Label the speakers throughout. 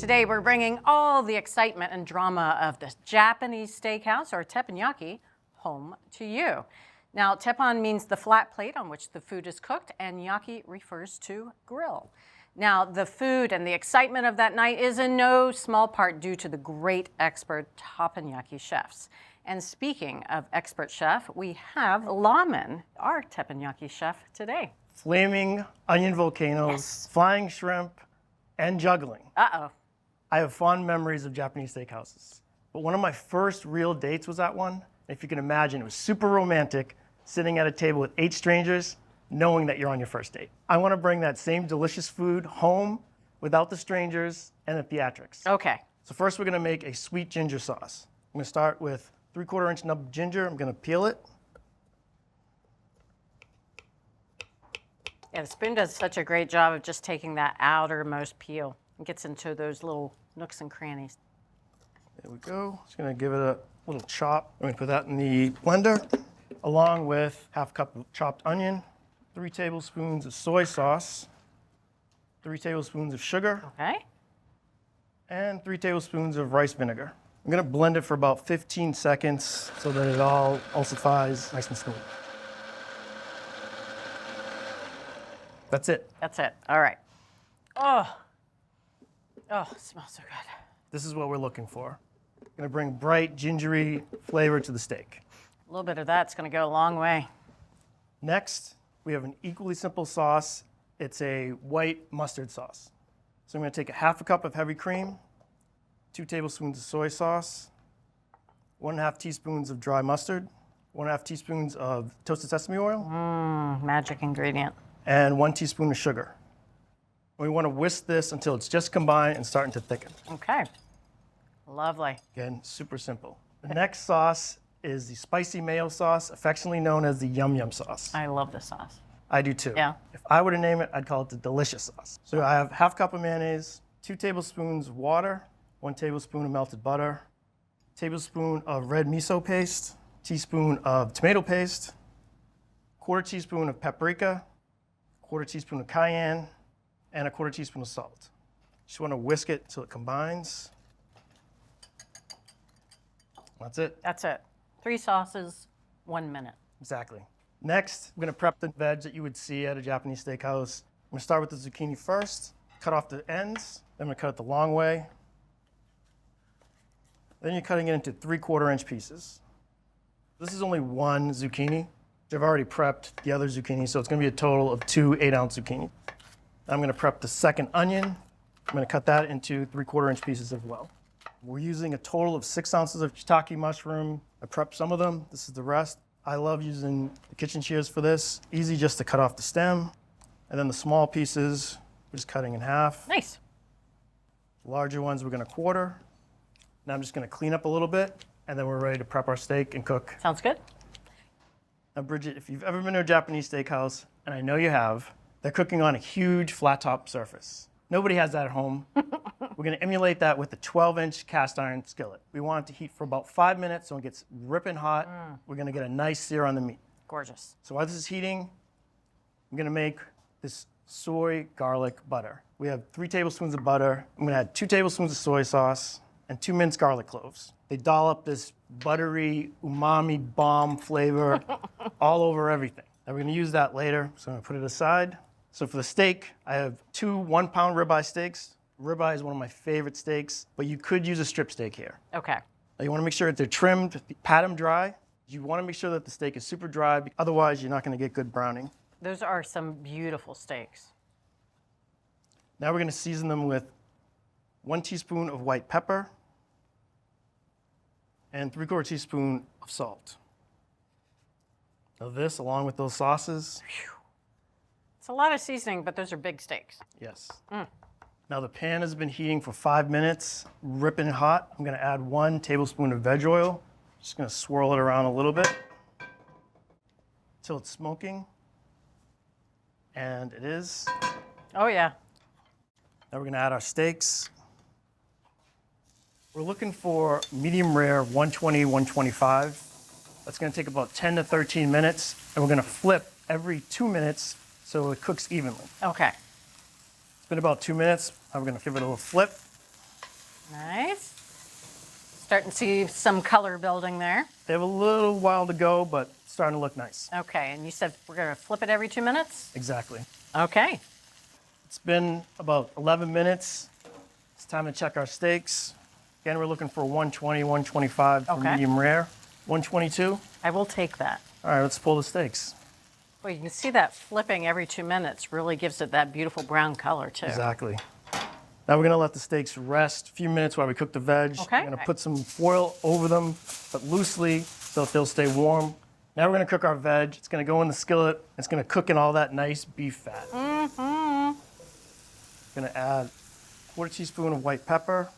Speaker 1: Today we're bringing all the excitement and drama of the Japanese steakhouse, or teppanyaki, home to you. Now, teppon means the flat plate on which the food is cooked, and yaki refers to grill. Now, the food and the excitement of that night is in no small part due to the great expert teppanyaki chefs. And speaking of expert chef, we have Laman, our teppanyaki chef today.
Speaker 2: Flaming onion volcanoes,
Speaker 1: Yes.
Speaker 2: flying shrimp, and juggling.
Speaker 1: Uh-oh.
Speaker 2: I have fond memories of Japanese steakhouses. But one of my first real dates was at one. If you can imagine, it was super romantic, sitting at a table with 8 strangers, knowing that you're on your first date. I want to bring that same delicious food home without the strangers and the theatrics.
Speaker 1: Okay.
Speaker 2: So first we're going to make a sweet ginger sauce. I'm going to start with 3/4 inch nub of ginger. I'm going to peel it.
Speaker 1: Yeah, the spoon does such a great job of just taking that outermost peel. It gets into those little nooks and crannies.
Speaker 2: There we go. Just going to give it a little chop. I'm going to put that in the blender, along with 1/2 cup of chopped onion, 3 tablespoons of soy sauce, 3 tablespoons of sugar,
Speaker 1: Okay.
Speaker 2: and 3 tablespoons of rice vinegar. I'm going to blend it for about 15 seconds so that it all emulsifies nice and smooth. That's it.
Speaker 1: That's it. All right. Oh, it smells so good.
Speaker 2: This is what we're looking for. Going to bring bright, gingery flavor to the steak.
Speaker 1: A little bit of that's going to go a long way.
Speaker 2: Next, we have an equally simple sauce. It's a white mustard sauce. So I'm going to take 1/2 cup of heavy cream, 2 tablespoons of soy sauce, 1/2 teaspoons of dry mustard, 1/2 teaspoons of toasted sesame oil,
Speaker 1: Magic ingredient.
Speaker 2: and 1 teaspoon of sugar. We want to whisk this until it's just combined and starting to thicken.
Speaker 1: Okay. Lovely.
Speaker 2: Again, super simple. The next sauce is the spicy mayo sauce, affectionately known as the yum yum sauce.
Speaker 1: I love this sauce.
Speaker 2: I do too.
Speaker 1: Yeah.
Speaker 2: If I were to name it, I'd call it the delicious sauce. So I have 1/2 cup of mayonnaise, 2 tablespoons of water, 1 tablespoon of melted butter, tablespoon of red miso paste, teaspoon of tomato paste, 1/4 teaspoon of paprika, 1/4 teaspoon of cayenne, and 1/4 teaspoon of salt. Just want to whisk it until it combines. That's it.
Speaker 1: That's it. 3 sauces, 1 minute.
Speaker 2: Exactly. Next, I'm going to prep the veg that you would see at a Japanese steakhouse. I'm going to start with the zucchini first, cut off the ends, then I'm going to cut it the long way. Then you're cutting it into 3/4 inch pieces. This is only 1 zucchini. I've already prepped the other zucchini, so it's going to be a total of 2 8-ounce zucchini. I'm going to prep the second onion. I'm going to cut that into 3/4 inch pieces as well. We're using a total of 6 ounces of shiitake mushroom. I prepped some of them. This is the rest. I love using the kitchen shears for this. Easy just to cut off the stem. And then the small pieces, we're just cutting in half.
Speaker 1: Nice.
Speaker 2: The larger ones, we're going to quarter. Now I'm just going to clean up a little bit, and then we're ready to prep our steak and cook.
Speaker 1: Sounds good.
Speaker 2: Now, Bridget, if you've ever been to a Japanese steakhouse, and I know you have, they're cooking on a huge flat top surface. Nobody has that at home. We're going to emulate that with a 12-inch cast iron skillet. We want it to heat for about 5 minutes so it gets ripping hot. We're going to get a nice sear on the meat.
Speaker 1: Gorgeous.
Speaker 2: So while this is heating, I'm going to make this soy garlic butter. We have 3 tablespoons of butter. I'm going to add 2 tablespoons of soy sauce and 2 minced garlic cloves. They dollop this buttery, umami bomb flavor all over everything. Now we're going to use that later, so I'm going to put it aside. So for the steak, I have 2 1-pound ribeye steaks. Ribeye is one of my favorite steaks, but you could use a strip steak here.
Speaker 1: Okay.
Speaker 2: Now you want to make sure that they're trimmed, pat them dry. You want to make sure that the steak is super dry, otherwise you're not going to get good browning.
Speaker 1: Those are some beautiful steaks.
Speaker 2: Now we're going to season them with 1 teaspoon of white pepper and 3/4 teaspoon of salt. Now this, along with those sauces.
Speaker 1: It's a lot of seasoning, but those are big steaks.
Speaker 2: Yes. Now the pan has been heating for 5 minutes, ripping hot. I'm going to add 1 tablespoon of veg oil. Just going to swirl it around a little bit until it's smoking. And it is.
Speaker 1: Oh, yeah.
Speaker 2: Now we're going to add our steaks. We're looking for medium rare 120, 125. That's going to take about 10 to 13 minutes, and we're going to flip every 2 minutes so it cooks evenly.
Speaker 1: Okay.
Speaker 2: It's been about 2 minutes. Now we're going to give it a little flip.
Speaker 1: Nice. Starting to see some color building there.
Speaker 2: They have a little while to go, but it's starting to look nice.
Speaker 1: Okay, and you said we're gonna flip it every 2 minutes?
Speaker 2: Exactly.
Speaker 1: Okay.
Speaker 2: It's been about 11 minutes. It's time to check our steaks. Again, we're looking for 120, 125 for
Speaker 1: Okay.
Speaker 2: medium rare. 122.
Speaker 1: I will take that.
Speaker 2: All right, let's pull the steaks.
Speaker 1: Well, you can see that flipping every 2 minutes really gives it that beautiful brown color too.
Speaker 2: Exactly. Now we're gonna let the steaks rest a few minutes while we cook the veg.
Speaker 1: Okay.
Speaker 2: I'm gonna put some foil over them, but loosely so that they'll stay warm. Now we're gonna cook our veg. It's gonna go in the skillet. It's gonna cook in all that nice beef fat.
Speaker 1: Mm-hmm.
Speaker 2: Gonna add a quarter teaspoon of white pepper,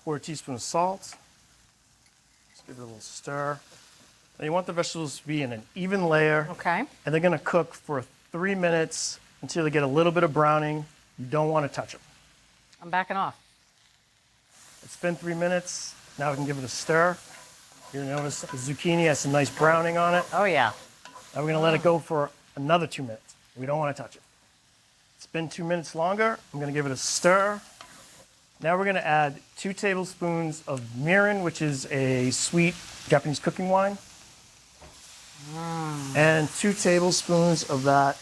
Speaker 2: quarter teaspoon of salt. Just give it a little stir. Now you want the vegetables to be in an even layer.
Speaker 1: Okay.
Speaker 2: And they're gonna cook for 3 minutes until they get a little bit of browning. You don't wanna touch them.
Speaker 1: I'm backing off.
Speaker 2: It's been 3 minutes. Now we can give it a stir. You're gonna notice the zucchini has some nice browning on it.
Speaker 1: Oh yeah.
Speaker 2: Now we're gonna let it go for another 2 minutes. We don't wanna touch it. It's been 2 minutes longer. I'm gonna give it a stir. Now we're gonna add 2 tablespoons of mirin, which is a sweet Japanese cooking wine. And 2 tablespoons of that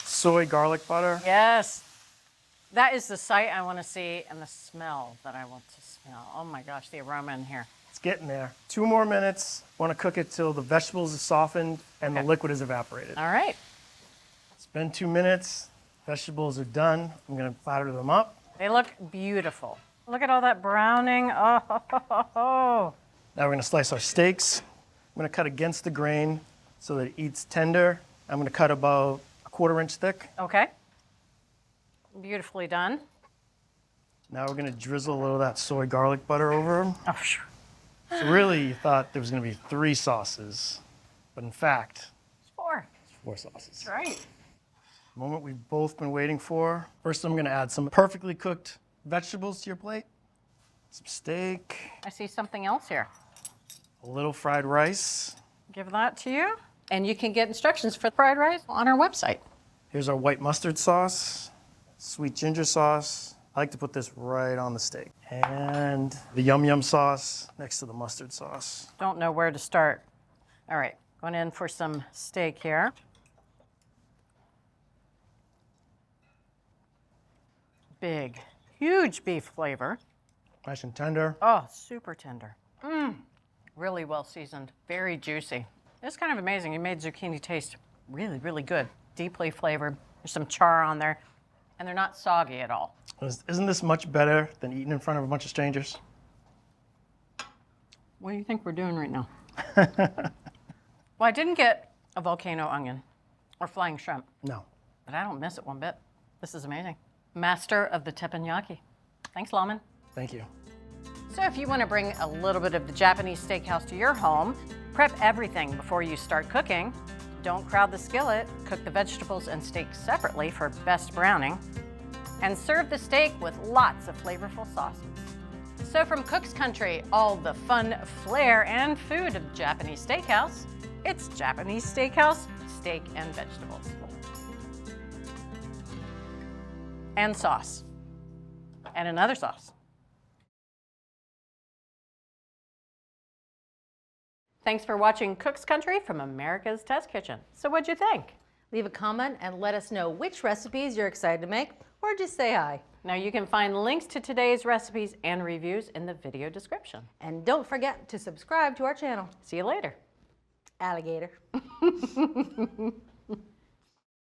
Speaker 2: soy garlic butter.
Speaker 1: Yes. That is the sight I want to see and the smell that I want to smell. Oh my gosh, the aroma in here.
Speaker 2: It's getting there. 2 more minutes. Want to cook it till the vegetables are softened and the
Speaker 1: Okay.
Speaker 2: liquid is evaporated.
Speaker 1: All right.
Speaker 2: It's been 2 minutes. Vegetables are done. I'm gonna platter them up.
Speaker 1: They look beautiful. Look at all that browning. Oh,
Speaker 2: Now we're gonna slice our steaks. I'm gonna cut against the grain so that it eats tender. I'm gonna cut about a 1/4 inch thick.
Speaker 1: okay. Beautifully done.
Speaker 2: Now we're gonna drizzle a little of that soy garlic butter over them.
Speaker 1: Oh, sure.
Speaker 2: So really, you thought there was gonna be 3 sauces, but in fact,
Speaker 1: It's 4.
Speaker 2: it's 4 sauces.
Speaker 1: That's right.
Speaker 2: The moment we've both been waiting for. First, I'm gonna add some perfectly cooked vegetables to your plate. Some steak,
Speaker 1: I see something else here.
Speaker 2: a little fried rice.
Speaker 1: Give that to you. And you can get instructions for fried rice on our website.
Speaker 2: Here's our white mustard sauce, sweet ginger sauce. I like to put this right on the steak. And the yum yum sauce next to the mustard sauce.
Speaker 1: Don't know where to start. All right, going in for some steak here. Big, huge beef flavor.
Speaker 2: Nice and tender.
Speaker 1: Oh, super tender. Really well seasoned, very juicy. It's kind of amazing. You made zucchini taste really, really good. Deeply flavored. There's some char on there, and they're not soggy at all.
Speaker 2: Isn't this much better than eating in front of a bunch of strangers?
Speaker 1: What do you think we're doing right now? Well, I didn't get a volcano onion or flying shrimp,
Speaker 2: No.
Speaker 1: but I don't miss it one bit. This is amazing. Master of the teppanyaki. Thanks, Lawman.
Speaker 2: Thank you.
Speaker 1: So if you want to bring a little bit of the Japanese steakhouse to your home, prep everything before you start cooking. Don't crowd the skillet. Cook the vegetables and steak separately for best browning. And serve the steak with lots of flavorful sauces. So from Cook's Country, all the fun, flair, and food of Japanese Steakhouse, it's Japanese Steakhouse, steak and vegetables. And sauce. And another sauce. Thanks for watching Cook's Country from America's Test Kitchen. So what'd you think?
Speaker 3: Leave a comment and let us know which recipes you're excited to make, or just say hi.
Speaker 1: Now you can find links to today's recipes and reviews in the video description.
Speaker 3: And don't forget to subscribe to our channel.
Speaker 1: See you later.
Speaker 3: Alligator.